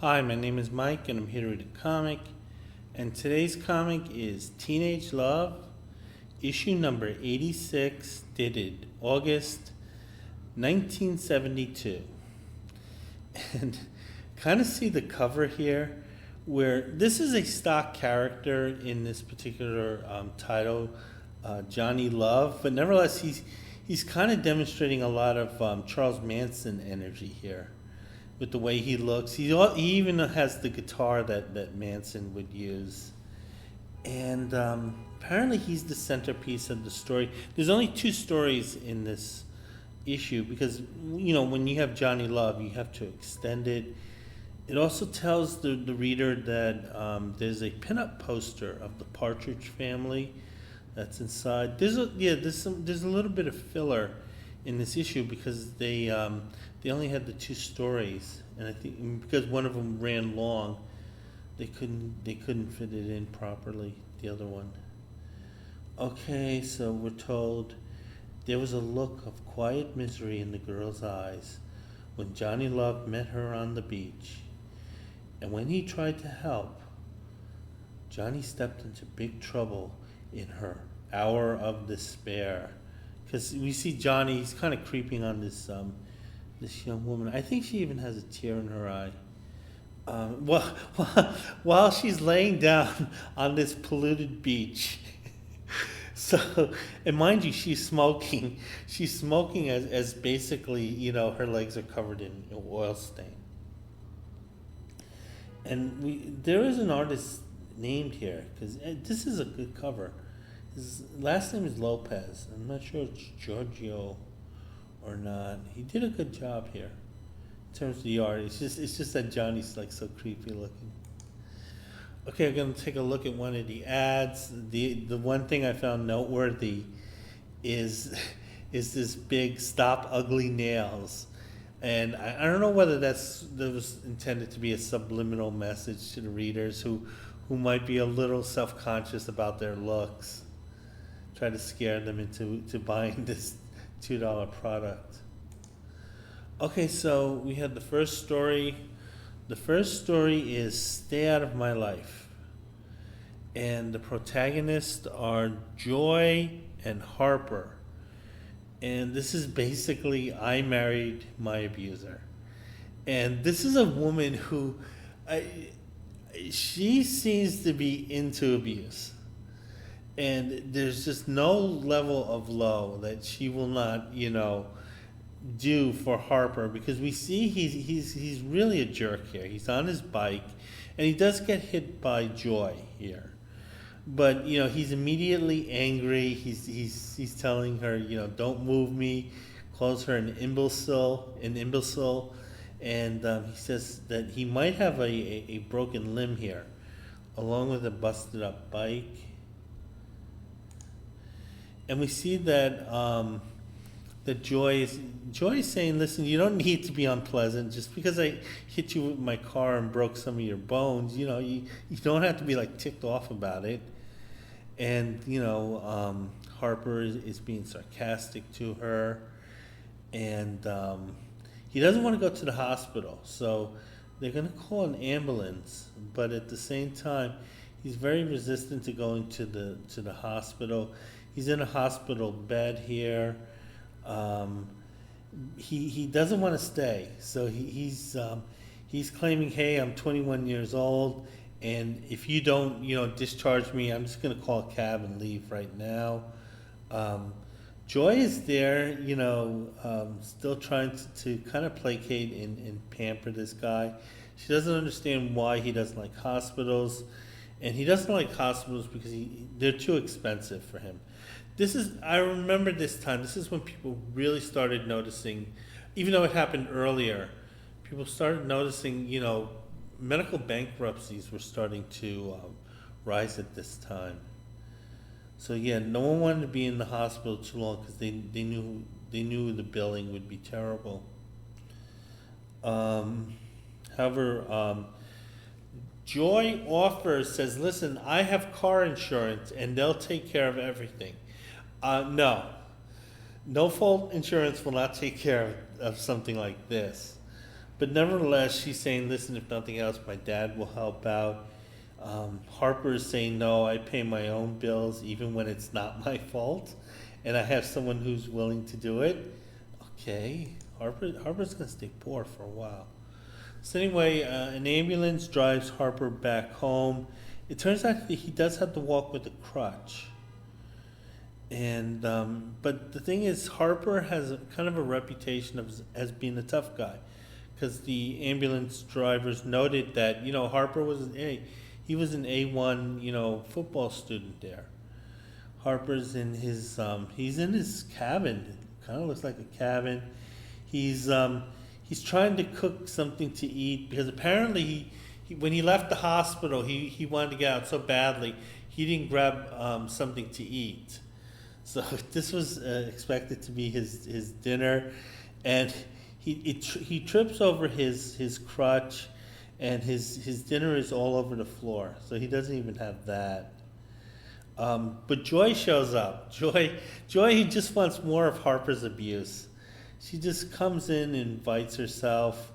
Hi, my name is Mike, and I'm here to read a comic. And today's comic is Teenage Love, issue number 86, dated August 1972. And kind of see the cover here, where this is a stock character in this particular title, Johnny Love, but nevertheless, he's kind of demonstrating a lot of Charles Manson energy here with the way he looks. He even has the guitar that Manson would use. And apparently he's the centerpiece of the story. There's only two stories in this issue because, when you have Johnny Love, you have to extend it. It also tells the reader that there's a pinup poster of the Partridge Family that's inside. There's a little bit of filler in this issue because they only had the two stories, and I think because one of them ran long, they couldn't fit it in properly. The other one. Okay, so we're told there was a look of quiet misery in the girl's eyes when Johnny Love met her on the beach, and when he tried to help, Johnny stepped into big trouble in her hour of despair. Because we see Johnny, he's kind of creeping on this young woman. I think she even has a tear in her eye. While she's laying down on this polluted beach. So, and mind you, she's smoking. She's smoking as basically, her legs are covered in oil stain. And there is an artist named here, because this is a good cover. His last name is Lopez. I'm not sure it's Giorgio or not. He did a good job here in terms of the art. It's just that Johnny's like so creepy looking. Okay, I'm gonna take a look at one of the ads. The one thing I found noteworthy is this big "Stop Ugly Nails," and I don't know whether that was intended to be a subliminal message to the readers who might be a little self-conscious about their looks. Try to scare them into buying this $2 product. Okay, so we had the first story. The first story is Stay Out of My Life. And the protagonists are Joy and Harper. And this is basically I married my abuser. And this is a woman who she seems to be into abuse. And there's just no level of low that she will not, do for Harper, because we see he's really a jerk here. He's on his bike, and he does get hit by Joy here, but he's immediately angry. He's telling her, don't move me, calls her an imbecile, and he says that he might have a broken limb here, along with a busted up bike. And we see that that Joy is saying, listen, you don't need to be unpleasant. Just because I hit you with my car and broke some of your bones, you don't have to be like ticked off about it. And Harper is being sarcastic to her, and he doesn't want to go to the hospital, so they're going to call an ambulance. But at the same time, he's very resistant to going to the hospital. He's in a hospital bed here. He doesn't want to stay, so he's claiming, hey, I'm 21 years old, and if you don't discharge me, I'm just going to call a cab and leave right now. Joy is there, still trying to kind of placate and pamper this guy. She doesn't understand why he doesn't like hospitals. And he doesn't like hospitals because they're too expensive for him. I remember this time, this is when people really started noticing, even though it happened earlier, people started noticing, medical bankruptcies were starting to rise at this time. So yeah, no one wanted to be in the hospital too long because they knew the billing would be terrible. However, Joy says, listen, I have car insurance and they'll take care of everything. No fault insurance will not take care of something like this. But nevertheless, she's saying, listen, if nothing else, my dad will help out. Harper is saying, no, I pay my own bills even when it's not my fault, and I have someone who's willing to do it. Okay, Harper's gonna stay poor for a while. So anyway, an ambulance drives Harper back home. It turns out that he does have to walk with a crutch. And but the thing is, Harper has kind of a reputation as being a tough guy, because the ambulance drivers noted that Harper was he was an A1 football student there. Harper's in his he's in his cabin. It kind of looks like a cabin. He's trying to cook something to eat because apparently he when he left the hospital he wanted to get out so badly he didn't grab something to eat. So this was expected to be his dinner, and he trips over his crutch, and his dinner is all over the floor. So he doesn't even have that. But Joy shows up. Joy he just wants more of Harper's abuse. She just comes in and invites herself.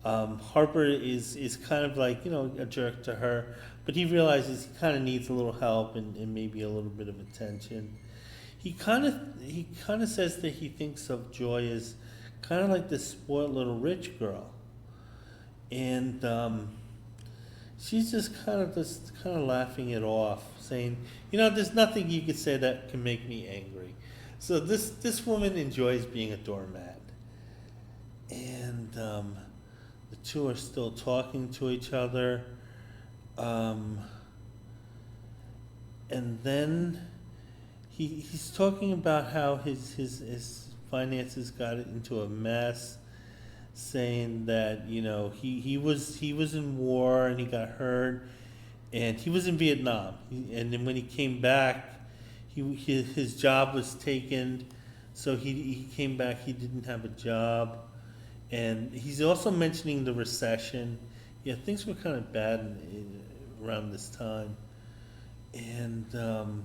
Harper is kind of like a jerk to her, but he realizes he kind of needs a little help and maybe a little bit of attention. He kind of says that he thinks of Joy as kind of like this spoiled little rich girl, and she's just kind of laughing it off, saying, there's nothing you could say that can make me angry. So this woman enjoys being a doormat, and the two are still talking to each other, and then. He's talking about how his finances got into a mess, saying that he was in war and he got hurt, and he was in Vietnam, and then when he came back, his job was taken, so he came back, he didn't have a job, and he's also mentioning the recession. Yeah, things were kind of bad around this time, and.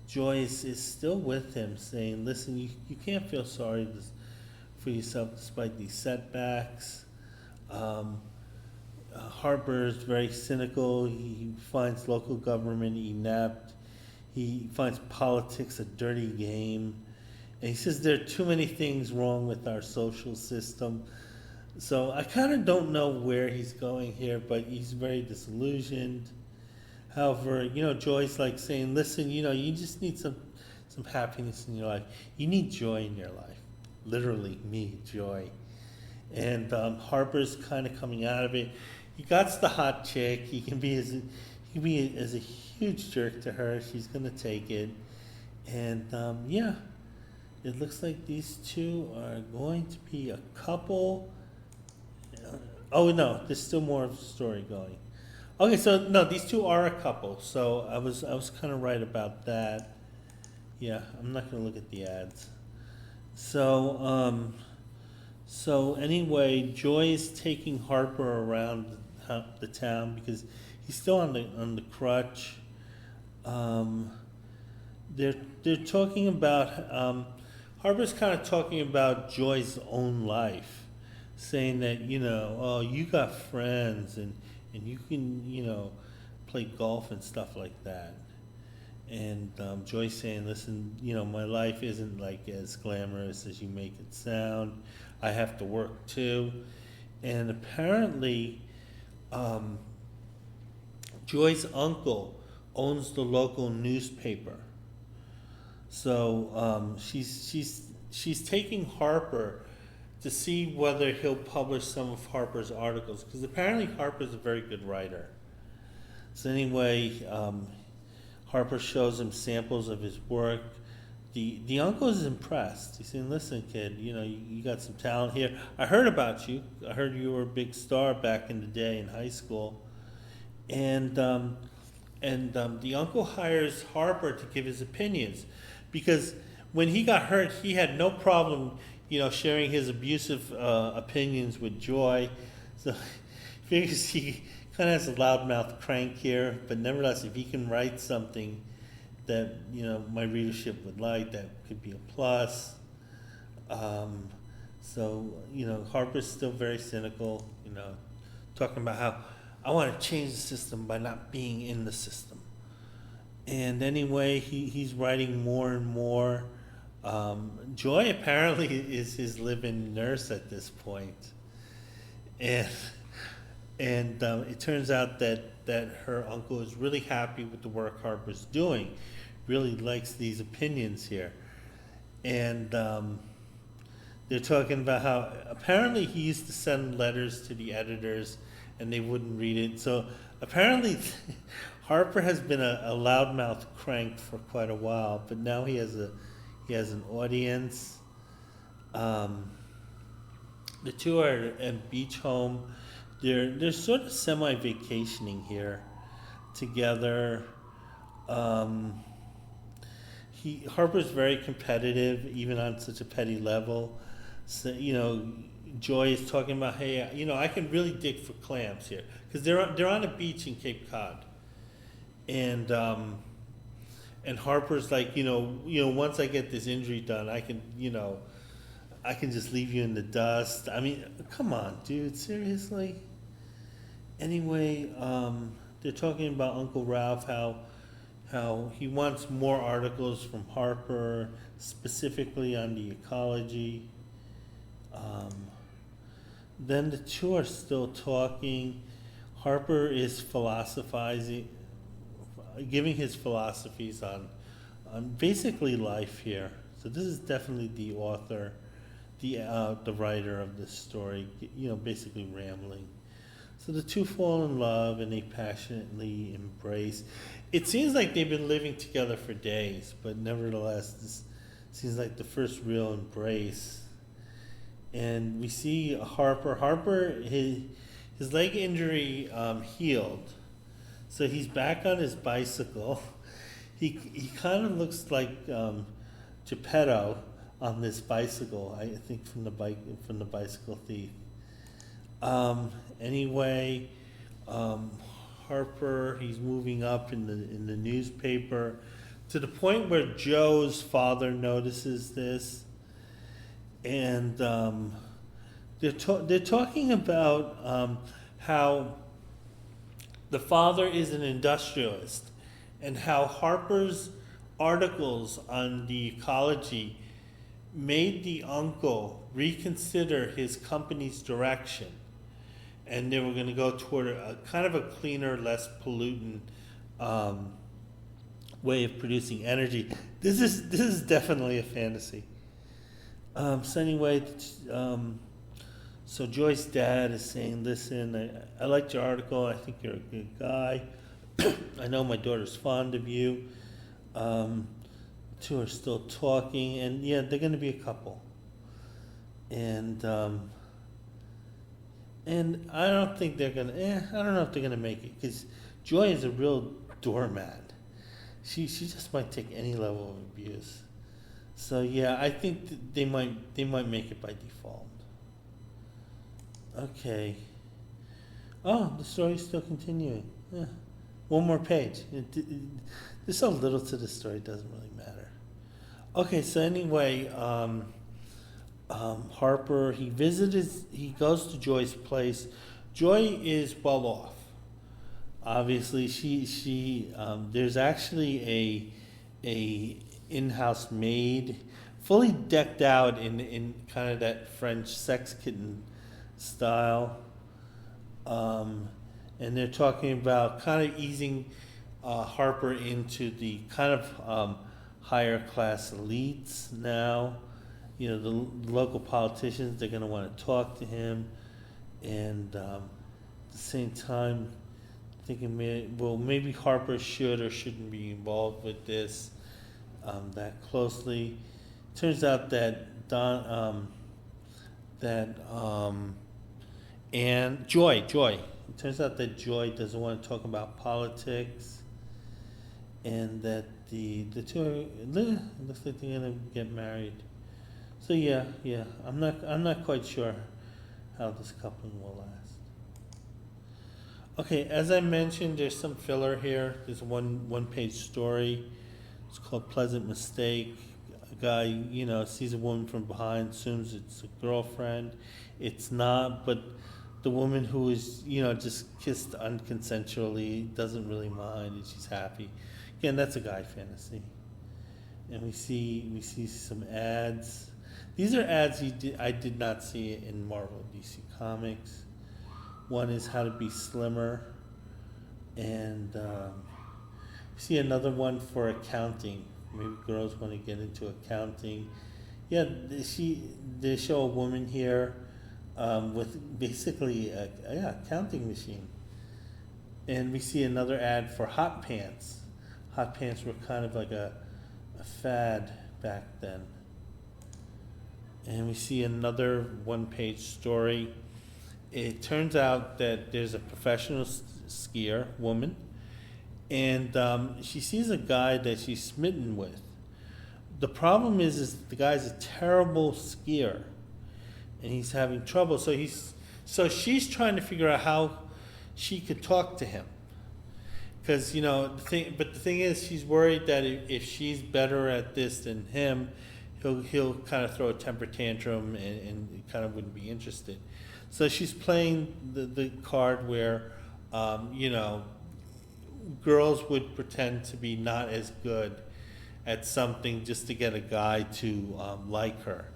Joy is still with him, saying, listen, you can't feel sorry for yourself despite these setbacks. Harper is very cynical. He finds local government inept. He finds politics a dirty game. And he says there are too many things wrong with our social system. So I kind of don't know where he's going here, but he's very disillusioned. However, Joy's like saying, listen, you just need some happiness in your life. You need joy in your life. Literally, me, joy. And Harper's kind of coming out of it. He got the hot chick. He can be as a huge jerk to her. She's going to take it. And it looks like these two are going to be a couple. Oh, no, there's still more of the story going. Okay, so no, these two are a couple. So I was kind of right about that. Yeah, I'm not going to look at the ads. So anyway, Joy is taking Harper around the town because he's still on the crutch. They're talking about Harper's kind of talking about Joy's own life, saying that you got friends and you can, play golf and stuff like that. And Joy's saying, listen, my life isn't like as glamorous as you make it sound. I have to work too. And apparently, Joy's uncle owns the local newspaper. So she's taking Harper to see whether he'll publish some of Harper's articles, because apparently Harper's a very good writer. So anyway, Harper shows him samples of his work. The uncle is impressed. He's saying, listen, kid, you got some talent here. I heard about you. I heard you were a big star back in the day in high school. And the uncle hires Harper to give his opinions, because when he got hurt, he had no problem sharing his abusive opinions with Joy. So figures he kind of has a loudmouth crank here, but nevertheless, if he can write something that my readership would like, that could be a plus. So, Harper's still very cynical, talking about how I want to change the system by not being in the system. And anyway, he's writing more and more. Joy apparently is his live-in nurse at this point. And it turns out that her uncle is really happy with the work Harper's doing, really likes these opinions here. And they're talking about how apparently he used to send letters to the editors and they wouldn't read it. So apparently Harper has been a loudmouth crank for quite a while, but now he has an audience. The two are at beach home. They're sort of semi-vacationing here together. Harper's very competitive, even on such a petty level. So, Joy is talking about, hey, I can really dig for clams here because they're on a beach in Cape Cod, and Harper's like, once I get this injury done, I can just leave you in the dust. I mean, come on, dude, seriously. Anyway, they're talking about Uncle Ralph, how he wants more articles from Harper, specifically on the ecology. Then the two are still talking. Harper is philosophizing, giving his philosophies on basically life here. So this is definitely the author, the writer of this story, basically rambling. So the two fall in love and they passionately embrace. It seems like they've been living together for days, but nevertheless, this seems like the first real embrace. And we see Harper. Harper, his leg injury healed, so he's back on his bicycle. He kind of looks like Geppetto on this bicycle, I think from the Bicycle Thief. Anyway, Harper, he's moving up in the newspaper to the point where Joe's father notices this, and they're talking about how the father is an industrialist, and how Harper's articles on the ecology made the uncle reconsider his company's direction, and they were going to go toward a kind of a cleaner, less pollutant way of producing energy. This is definitely a fantasy. So anyway, so Joy's dad is saying, listen, I liked your article. I think you're a good guy. I know my daughter's fond of you. Two are still talking, and yeah, they're going to be a couple. And I don't think they're going to, I don't know if they're going to make it, because Joy is a real doormat. She just might take any level of abuse. So yeah, I think they might make it by default. Okay. Oh, the story's still continuing. Yeah. One more page. There's so little to the story, it doesn't really matter. Okay, so anyway, Harper, he goes to Joy's place. Joy is well off. Obviously, she there's actually a in-house maid, fully decked out in kind of that French sex kitten style. And they're talking about kind of easing Harper into the kind of higher class elites now. The local politicians, they're going to want to talk to him. And at the same time, thinking, maybe Harper should or shouldn't be involved with this that closely. Turns out that and Joy. It turns out that Joy doesn't want to talk about politics, and that the two looks like they're gonna get married. So yeah, I'm not quite sure how this coupling will last. Okay, as I mentioned, there's some filler here. There's one page story. It's called Pleasant Mistake. The guy, sees a woman from behind, assumes it's a girlfriend. It's not, but the woman who is, just kissed unconsensually doesn't really mind, and she's happy. Again, that's a guy fantasy. And we see some ads. These are ads I did not see in Marvel DC Comics. One is how to be slimmer, and see another one for accounting. Maybe girls want to get into accounting. Yeah, they show a woman here with basically a counting machine. And we see another ad for hot pants. Hot pants were kind of like a fad back then. And we see another one-page story. It turns out that there's a professional skier woman, and she sees a guy that she's smitten with. The problem is the guy's a terrible skier, and he's having trouble. So she's trying to figure out how she could talk to him, because the thing is, she's worried that if she's better at this than him, he'll kind of throw a temper tantrum and kind of wouldn't be interested. So she's playing the card where, girls would pretend to be not as good at something just to get a guy to like her.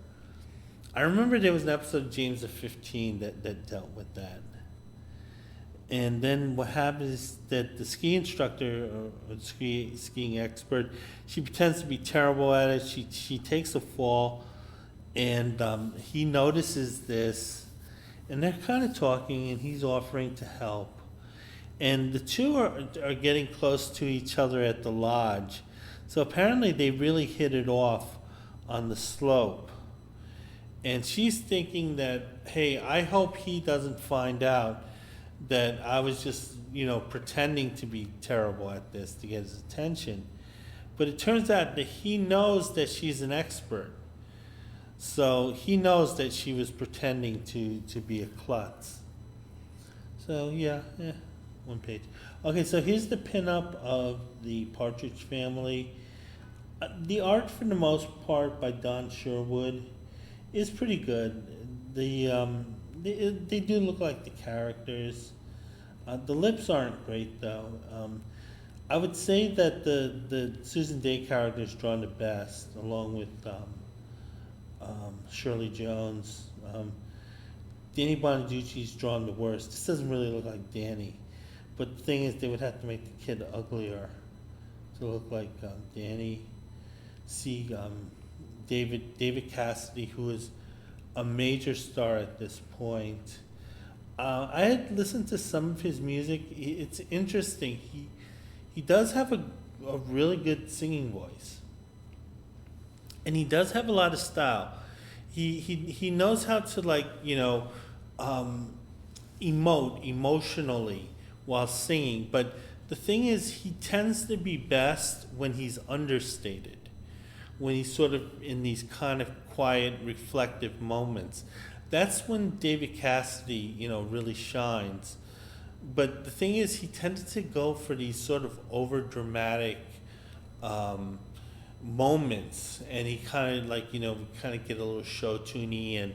I remember there was an episode of James the 15 that dealt with that. And then what happens is that the ski instructor or skiing expert, she pretends to be terrible at it. She takes a fall, and he notices this, and they're kind of talking, and he's offering to help. And the two are getting close to each other at the lodge. So apparently they really hit it off on the slope. And she's thinking that, hey, I hope he doesn't find out that I was just, pretending to be terrible at this to get his attention. But it turns out that he knows that she's an expert. So he knows that she was pretending to be a klutz. So yeah, one page. Okay, so here's the pinup of the Partridge Family. The art, for the most part, by Don Sherwood is pretty good. They do look like the characters. The lips aren't great, though. I would say that the Susan Day character is drawn the best, along with Shirley Jones. Danny Bonaducci's drawn the worst. This doesn't really look like Danny. But the thing is, they would have to make the kid uglier to look like Danny. See David Cassidy, who is a major star at this point. I had listened to some of his music. It's interesting. He does have a really good singing voice, and he does have a lot of style. He knows how to emote emotionally while singing. But the thing is, he tends to be best when he's understated, when he's sort of in these kind of quiet, reflective moments. That's when David Cassidy, really shines. But the thing is, he tended to go for these sort of over-dramatic moments, and he kind of get a little show-tuney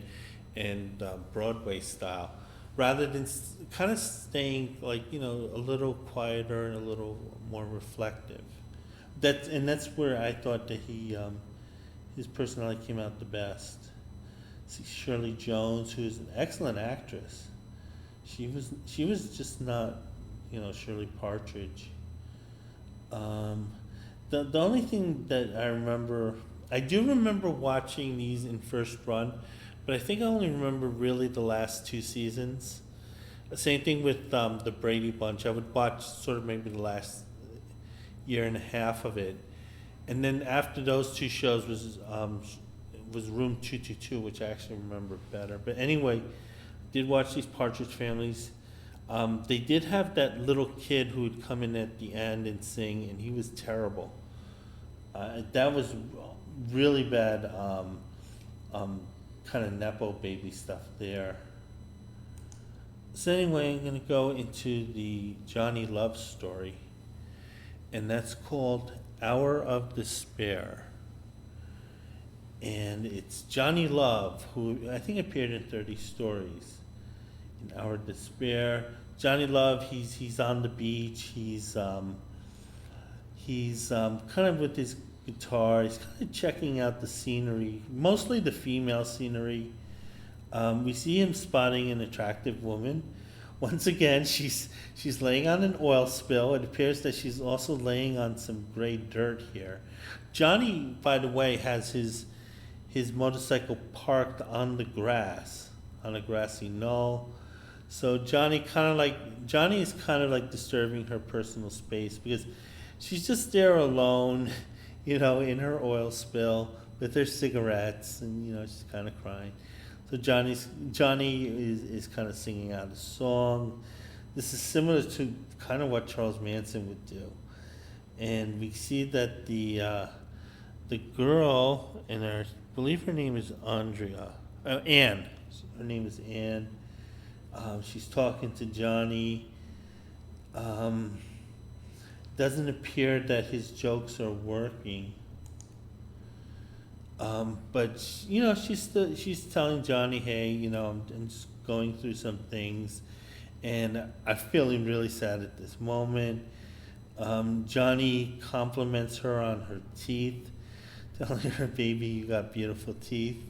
and Broadway style, rather than kind of staying a little quieter and a little more reflective. That's where I thought that his personality came out the best. See Shirley Jones, who's an excellent actress. She was just not, Shirley Partridge. The only thing that I do remember watching these in first run, but I think I only remember really the last two seasons. Same thing with the Brady Bunch. I would watch sort of maybe the last year and a half of it, and then after those two shows was Room 222, which I actually remember better. But anyway, did watch these Partridge Families. They did have that little kid who would come in at the end and sing, and he was terrible. That was really bad, kind of Nepo baby stuff there. So anyway, I'm going to go into the Johnny Love story, and that's called Hour of Despair. and it's Johnny Love, who I think appeared in 30 Stories. In Our Despair, Johnny Love, he's on the beach. He's kind of with his guitar. He's kind of checking out the scenery, mostly the female scenery. We see him spotting an attractive woman. Once again, she's laying on an oil spill. It appears that she's also laying on some gray dirt here. Johnny, by the way, has his motorcycle parked on the grass, on a grassy knoll. So Johnny is kind of like disturbing her personal space because she's just there alone, in her oil spill with her cigarettes, and she's kind of crying. So Johnny is kind of singing out a song. This is similar to kind of what Charles Manson would do, and we see that the girl, and I believe her name is Anne. Her name is Anne. She's talking to Johnny. Doesn't appear that his jokes are working. But she's telling Johnny, hey, I'm just going through some things, and I'm feeling really sad at this moment. Johnny compliments her on her teeth, telling her, baby, you got beautiful teeth.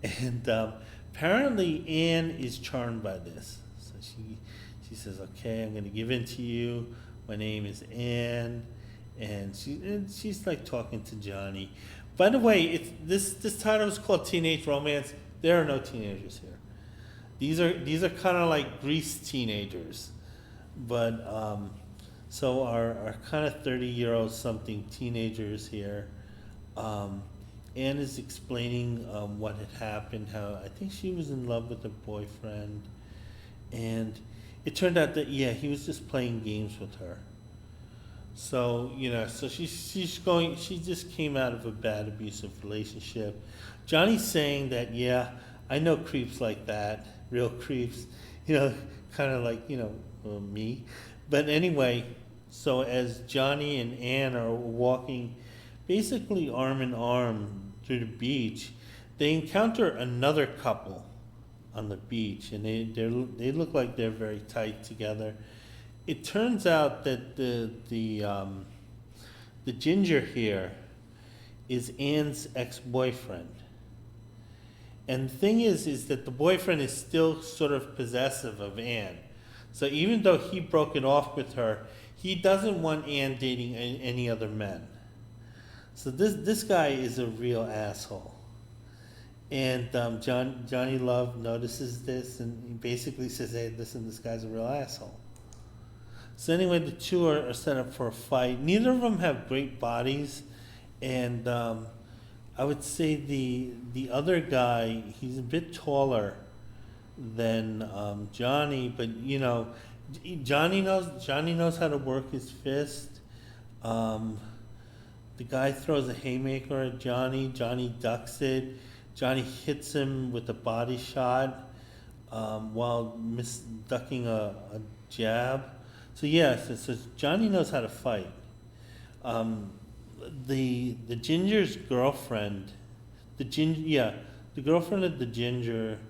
And apparently Anne is charmed by this. So she says, okay, I'm going to give in to you. My name is Anne. And she's like talking to Johnny. By the way, this title is called Teenage Romance. There are no teenagers here. These are kind of like Grease teenagers. But so our kind of 30-year-old something teenagers here. Anne is explaining what had happened, how I think she was in love with her boyfriend, and it turned out that he was just playing games with her. So so she just came out of a bad abusive relationship. Johnny's saying that I know creeps like that, real creeps, kind of like me. But anyway, so as Johnny and Anne are walking basically arm in arm through the beach, they encounter another couple on the beach, and they look like they're very tight together. It turns out that the ginger here is Anne's ex-boyfriend, and the thing is that the boyfriend is still sort of possessive of Anne. So even though he broke it off with her, he doesn't want Anne dating any other men. So this guy is a real asshole. And Johnny Love notices this, and he basically says, hey, listen, this guy's a real asshole. So anyway, the two are set up for a fight. Neither of them have great bodies, and I would say the other guy, he's a bit taller than Johnny, but Johnny knows how to work his fist. The guy throws a haymaker at Johnny. Johnny ducks it. Johnny hits him with a body shot while ducking a jab. So so Johnny knows how to fight. The ginger's girlfriend, the girlfriend of the ginger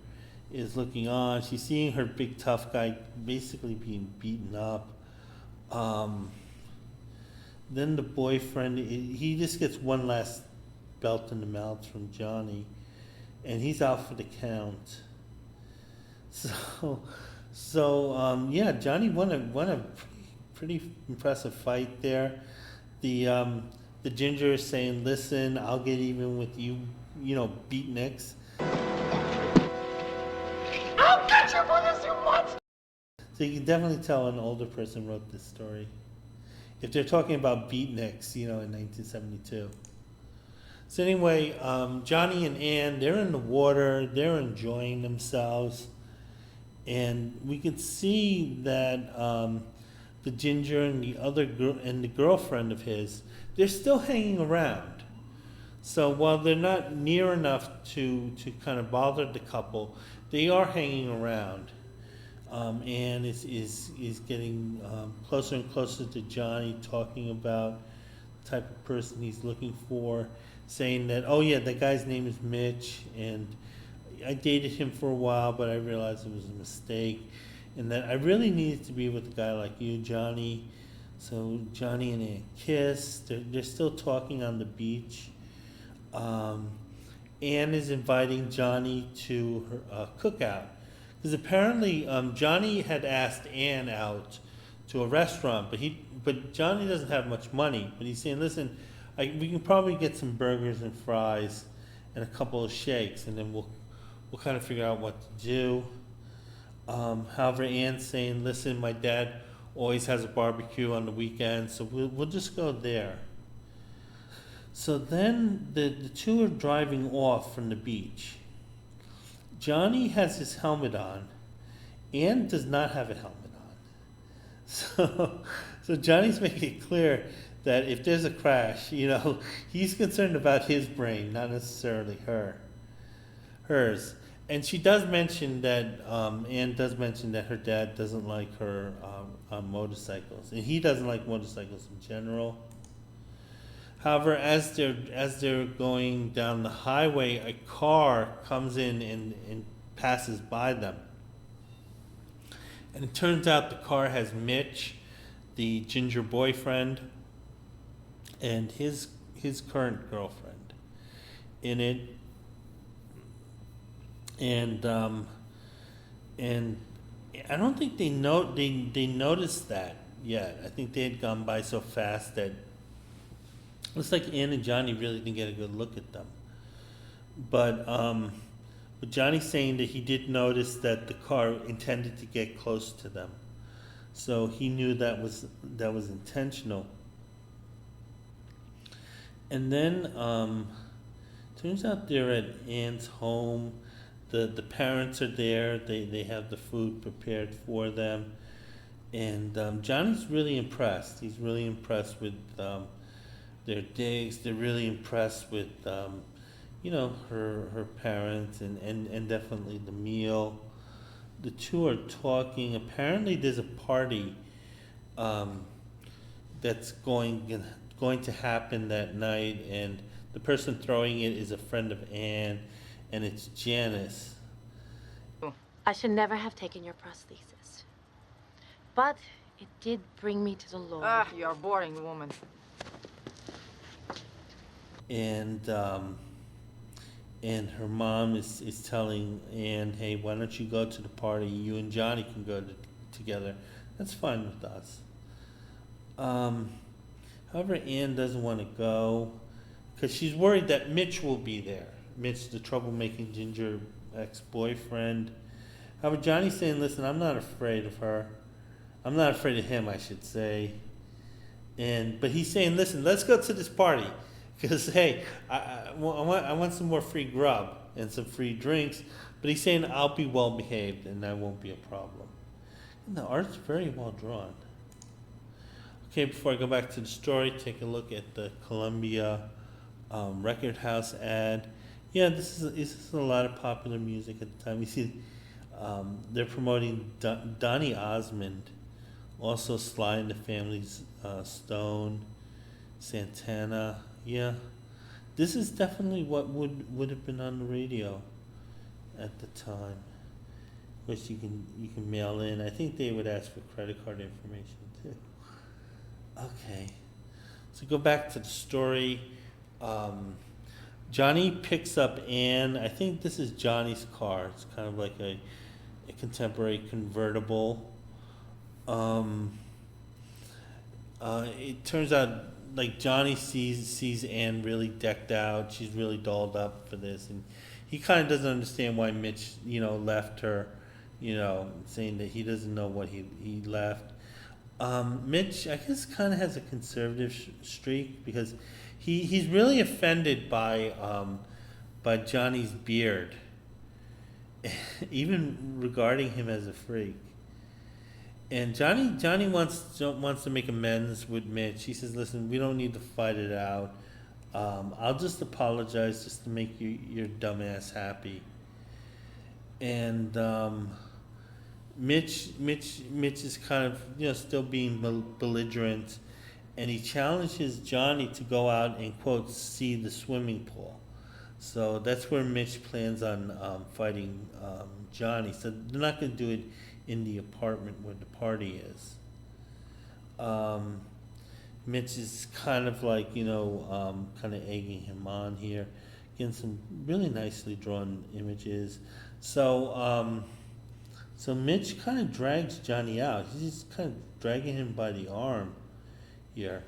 is looking on. She's seeing her big tough guy basically being beaten up. Then the boyfriend, he just gets one last belt in the mouth from Johnny, and he's out for the count. Johnny won a pretty impressive fight there. The ginger is saying, listen, I'll get even with you, beatniks. I'll get you for this, you what? So you can definitely tell an older person wrote this story, if they're talking about beatniks, in 1972. So anyway, Johnny and Anne, they're in the water, they're enjoying themselves, and we can see that the ginger and the other girl and the girlfriend of his, they're still hanging around. So while they're not near enough to kind of bother the couple, they are hanging around. Anne is getting closer and closer to Johnny, talking about the type of person he's looking for. saying that, oh yeah, that guy's name is Mitch, and I dated him for a while, but I realized it was a mistake, and that I really needed to be with a guy like you, Johnny. So Johnny and Ann kiss. They're still talking on the beach. Ann is inviting Johnny to her cookout, because apparently Johnny had asked Ann out to a restaurant, but Johnny doesn't have much money. But he's saying, listen, we can probably get some burgers and fries and a couple of shakes, and then we'll kind of figure out what to do. However, Ann's saying, listen, my dad always has a barbecue on the weekend, so we'll just go there. So then the two are driving off from the beach. Johnny has his helmet on. Ann does not have a helmet on. So Johnny's making it clear that if there's a crash, he's concerned about his brain, not necessarily hers. And she does mention that, Ann does mention that her dad doesn't like her on motorcycles, and he doesn't like motorcycles in general. However, as they're going down the highway, a car comes in and passes by them. And it turns out the car has Mitch, the ginger boyfriend, and his current girlfriend in it. And I don't think they noticed that yet. I think they had gone by so fast that it looks like Ann and Johnny really didn't get a good look at them. But Johnny's saying that he did notice that the car intended to get close to them, so he knew that was intentional. And then turns out they're at Ann's home. The parents are there. They have the food prepared for them, and Johnny's really impressed. He's really impressed with their digs. They're really impressed with her parents and definitely the meal. The two are talking. Apparently, there's a party that's going to happen that night, and the person throwing it is a friend of Ann, and it's Janice. I should never have taken your prosthesis, but it did bring me to the Lord. You're a boring woman. And her mom is telling Ann, hey, why don't you go to the party? You and Johnny can go together. That's fine with us. However, Ann doesn't want to go because she's worried that Mitch will be there. Mitch, the troublemaking ginger ex-boyfriend. However, Johnny's saying, listen, I'm not afraid of her. I'm not afraid of him, I should say. But he's saying, listen, let's go to this party. Because, hey, I want some more free grub and some free drinks. But he's saying I'll be well behaved and that won't be a problem. And the art's very well drawn. Okay, before I go back to the story, take a look at the Columbia record house ad. Yeah, this is a lot of popular music at the time. You see, they're promoting Donny Osmond, also Sly and the Family Stone, Santana. Yeah, this is definitely what would have been on the radio at the time, which you can mail in. I think they would ask for credit card information too. Okay, so go back to the story. Johnny picks up Ann. I think this is Johnny's car. It's kind of like a contemporary convertible. It turns out like Johnny sees Ann really decked out. She's really dolled up for this, and he kind of doesn't understand why Mitch, left her, saying that he doesn't know what he left. Mitch, I guess, kind of has a conservative streak because he's really offended by Johnny's beard, even regarding him as a freak. And Johnny wants to make amends with Mitch. He says, "Listen, we don't need to fight it out. I'll just apologize just to make your dumbass happy." And Mitch is kind of still being belligerent, and he challenges Johnny to go out and, quote, see the swimming pool. So that's where Mitch plans on fighting Johnny. So they're not going to do it in the apartment where the party is. Mitch is kind of like, kind of egging him on here. Getting some really nicely drawn images. So, so Mitch kind of drags Johnny out. He's just kind of dragging him by the arm here.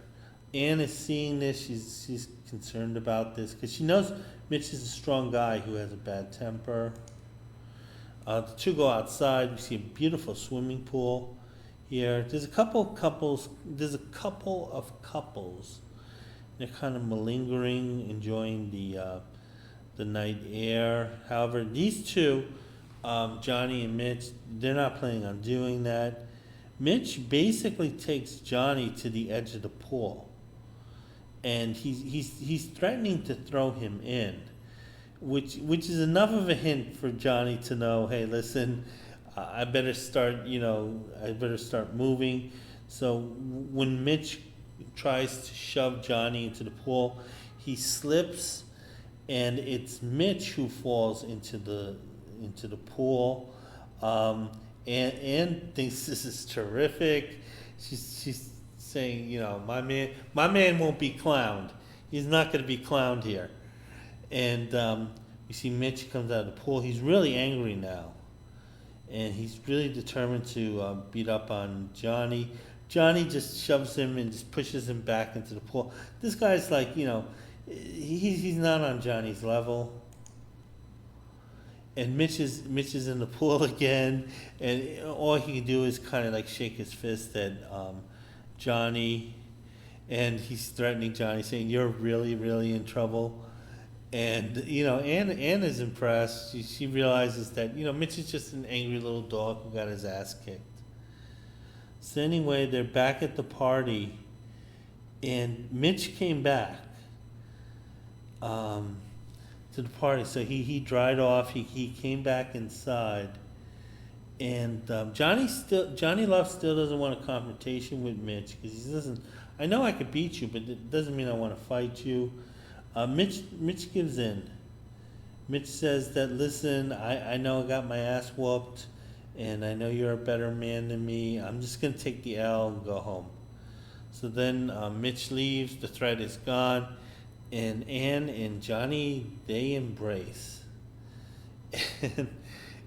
Anne is seeing this. She's concerned about this because she knows Mitch is a strong guy who has a bad temper. The two go outside. We see a beautiful swimming pool here. There's a couple of couples. They're kind of malingering, enjoying the night air. However, these two, Johnny and Mitch, they're not planning on doing that. Mitch basically takes Johnny to the edge of the pool, and he's threatening to throw him in, which is enough of a hint for Johnny to know, hey, listen, I better start moving. So when Mitch tries to shove Johnny into the pool, he slips, and it's Mitch who falls into the pool. Anne thinks this is terrific. She's saying, my man won't be clowned. He's not going to be clowned here. And we see Mitch comes out of the pool. He's really angry now, and he's really determined to beat up on Johnny. Johnny just shoves him and just pushes him back into the pool. This guy's like, he's not on Johnny's level. And Mitch is in the pool again, and all he can do is kind of like shake his fist at Johnny, and he's threatening Johnny, saying, "You're really, really in trouble." And Anne is impressed. She realizes that Mitch is just an angry little dog who got his ass kicked. So anyway, they're back at the party, and Mitch came back to the party. So he dried off. He came back inside, and Johnny Love still doesn't want a confrontation with Mitch because he doesn't. I know I could beat you, but it doesn't mean I want to fight you. Mitch gives in. Mitch says that, listen, I know I got my ass whooped, and I know you're a better man than me. I'm just gonna take the L and go home. So then Mitch leaves. The threat is gone. And Anne and Johnny, they embrace.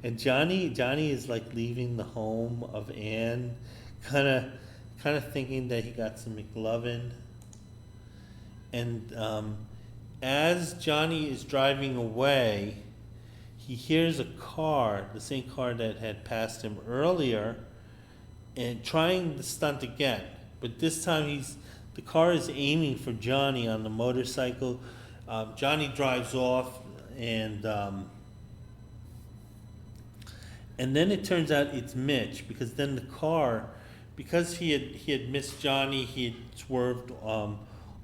And Johnny is like leaving the home of Anne, kind of thinking that he got some McLovin. And as Johnny is driving away, he hears a car, the same car that had passed him earlier, and trying the stunt again. But this time the car is aiming for Johnny on the motorcycle. Johnny drives off, and then it turns out it's Mitch, because then the car, because he had missed Johnny, he had swerved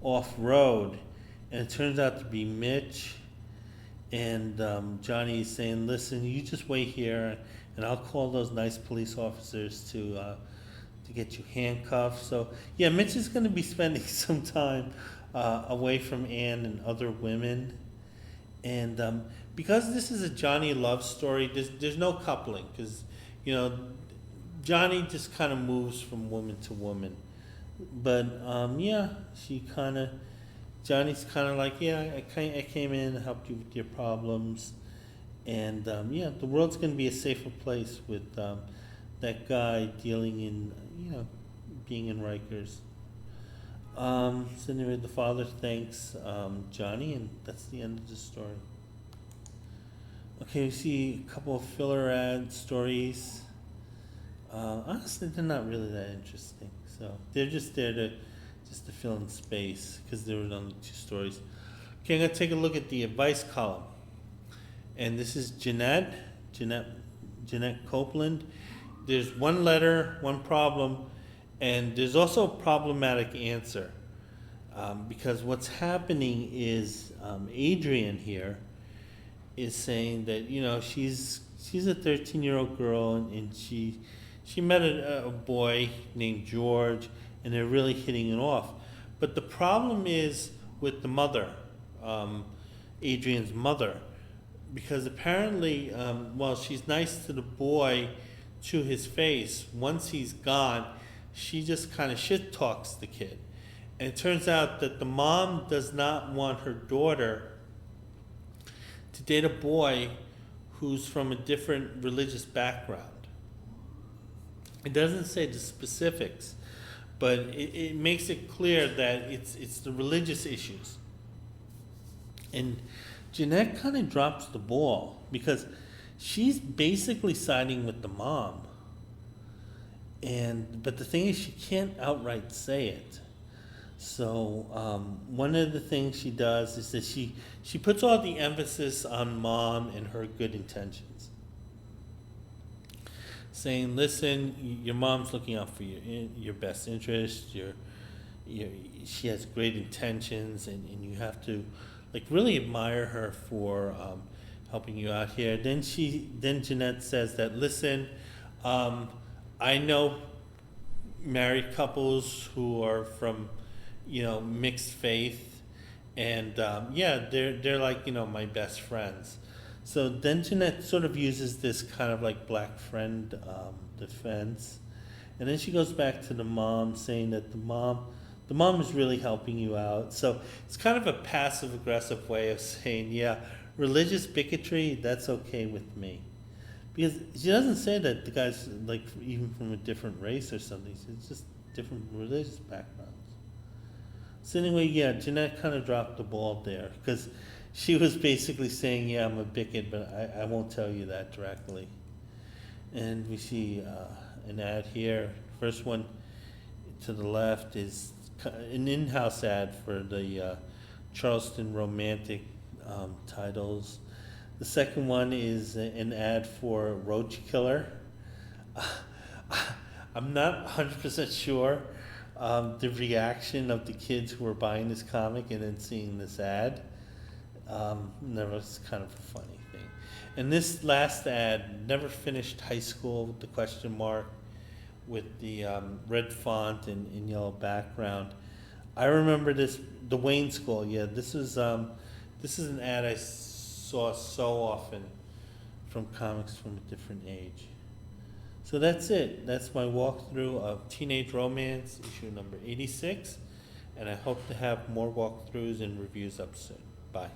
off road, and it turns out to be Mitch. And Johnny is saying, "Listen, you just wait here, and I'll call those nice police officers to get you handcuffed." So yeah, Mitch is going to be spending some time away from Anne and other women, and because this is a Johnny Love story, there's no coupling, because Johnny just kind of moves from woman to woman, but Johnny's kind of like, yeah, I came in and helped you with your problems, and the world's going to be a safer place with that guy dealing in, being in Rikers. So anyway, the father thanks Johnny, and that's the end of the story. Okay, we see a couple of filler ad stories. Honestly, they're not really that interesting. So they're just there to fill in space, because there were only 2 stories. Okay, I'm going to take a look at the advice column. And this is Jeanette Copeland. There's one letter, one problem, and there's also a problematic answer. Because what's happening is Adrian here is saying that, she's a 13-year-old girl, and she met a boy named George, and they're really hitting it off. But the problem is with the mother, Adrian's mother, because apparently, while she's nice to the boy to his face, once he's gone, she just kind of shit talks the kid. And it turns out that the mom does not want her daughter to date a boy who's from a different religious background. It doesn't say the specifics, but it makes it clear that it's the religious issues. And Jeanette kind of drops the ball because she's basically siding with the mom. But the thing is, she can't outright say it. So one of the things she does is that she puts all the emphasis on mom and her good intentions, saying, "Listen, your mom's looking out for your best interest. She has great intentions, and you have to like really admire her for helping you out here." Then Jeanette says that, "Listen, I know married couples who are from mixed faith, and they're like my best friends." So then Jeanette sort of uses this kind of like black friend defense, and then she goes back to the mom, saying that the mom is really helping you out. So it's kind of a passive aggressive way of saying, yeah, religious bigotry, that's okay with me. Because she doesn't say that the guy's like even from a different race or something. It's just different religious backgrounds. So anyway, yeah, Jeanette kind of dropped the ball there because she was basically saying, yeah, I'm a bigot, but I won't tell you that directly. And we see an ad here. First one to the left is an in-house ad for the Charleston Romantic titles. The second one is an ad for Roach Killer. I'm not 100% sure the reaction of the kids who were buying this comic and then seeing this ad. That was kind of a funny thing. And this last ad, never finished high school, the question mark with the red font and yellow background. I remember this, the Wayne School. Yeah, this is an ad I saw so often from comics from a different age. So that's it. That's my walkthrough of Teenage Romance, issue number 86. And I hope to have more walkthroughs and reviews up soon. Bye.